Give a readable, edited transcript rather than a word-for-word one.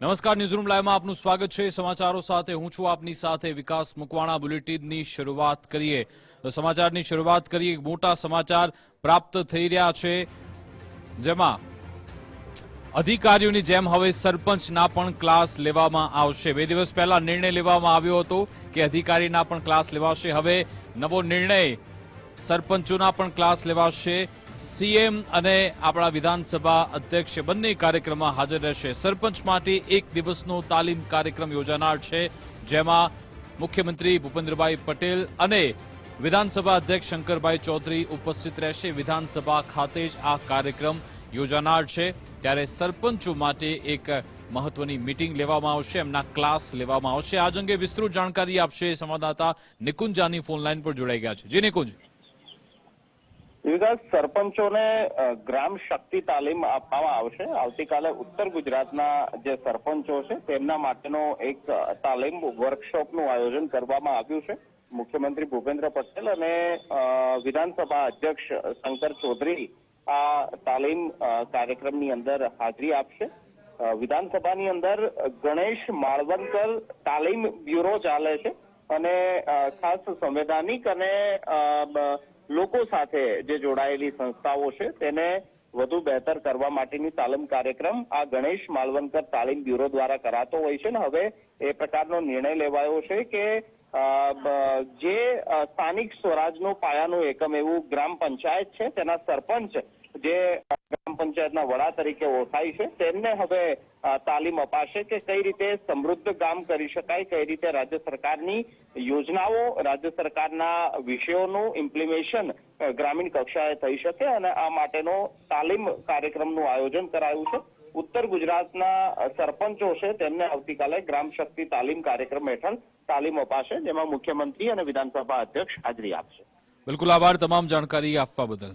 નમસ્કાર, ન્યૂઝરૂમ લાઈવમાં આપનું સ્વાગત છે। સમાચારો સાથે હું છું આપની સાથે વિકાસ મકવાણા। બુલેટિનની શરૂઆત કરીએ તો સમાચારની શરૂઆત કરીએ। મોટા સમાચાર પ્રાપ્ત થઈ રહ્યા છે, જેમાં અધિકારીઓની જેમ હવે સરપંચના પણ ક્લાસ લેવામાં આવશે। 2 દિવસ પહેલા નિર્ણય લેવામાં આવ્યો હતો કે અધિકારીના પણ ક્લાસ લેવાશે। હવે નવો નિર્ણય, સરપંચોના પણ ક્લાસ લેવાશે। સીએમ અને આપણા વિધાનસભા અધ્યક્ષ બંને કાર્યક્રમમાં હાજર રહેશે। સરપંચ માટે 1 દિવસનો તાલીમ કાર્યક્રમ યોજાનાર છે, જેમાં મુખ્યમંત્રી ભૂપેન્દ્રભાઈ પટેલ અને વિધાનસભા અધ્યક્ષ શંકરભાઈ ચૌધરી ઉપસ્થિત રહેશે। વિધાનસભા ખાતે જ આ કાર્યક્રમ યોજાનાર છે, ત્યારે સરપંચો માટે એક મહત્વની મીટિંગ લેવામાં આવશે, એમના ક્લાસ લેવામાં આવશે। આજ અંગે વિસ્તૃત જાણકારી આપશે સંવાદદાતા નિકુંજ જાની ફોન લાઈન પર જોડાઈ ગયા છે। જી નિકુંજ। વિકાસ, સરપંચોને ગ્રામ શક્તિ તાલીમ આપવામાં આવશે। આવતીકાલે ઉત્તર ગુજરાતના જે સરપંચો છે તેમના માટેનો એક તાલીમ વર્કશોપનું આયોજન કરવામાં આવ્યું છે। મુખ્યમંત્રી ભૂપેન્દ્ર પટેલ અને વિધાનસભા અધ્યક્ષ શંકર ચૌધરી આ તાલીમ કાર્યક્રમની અંદર હાજરી આપશે। વિધાનસભાની અંદર ગણેશ માળવણકર તાલીમ બ્યુરો ચાલે છે અને ખાસ સંવૈધાનિક અને લોકો સાથે જે જોડાયેલી સંસ્થાઓ છે તેને વધુ બહેતર કરવા માટેની તાલીમ કાર્યક્રમ આ ગણેશ માલવણકર તાલીમ બ્યુરો દ્વારા કરાતો હોય છે। ને હવે એ પ્રકારનો નિર્ણય લેવાયો છે કે જે સ્થાનિક સ્વરાજનો પાયાનું એકમ એવું ગ્રામ પંચાયત છે, તેના સરપંચ જે ગ્રામ પંચાયતના વડા તરીકે ઓળખાય છે, તેમને હવે તાલીમ અપાશે કે કઈ રીતે સમૃદ્ધ ગામ કરી શકાય, કઈ રીતે રાજ્ય સરકારની યોજનાઓ, રાજ્ય સરકારના વિષયોનું ઇમ્પ્લિમેશન ગ્રામીણ કક્ષાએ થઈ શકે, અને આ માટેનો તાલીમ કાર્યક્રમનું આયોજન કરાયું છે। ઉત્તર ગુજરાતના સરપંચો છે તેમને આવતીકાલે ગ્રામ શક્તિ તાલીમ કાર્યક્રમ હેઠળ તાલીમ અપાશે, જેમાં મુખ્યમંત્રી અને વિધાનસભા અધ્યક્ષ હાજરી આપશે। બિલકુલ, આભાર તમામ જાણકારી આપવા બદલ।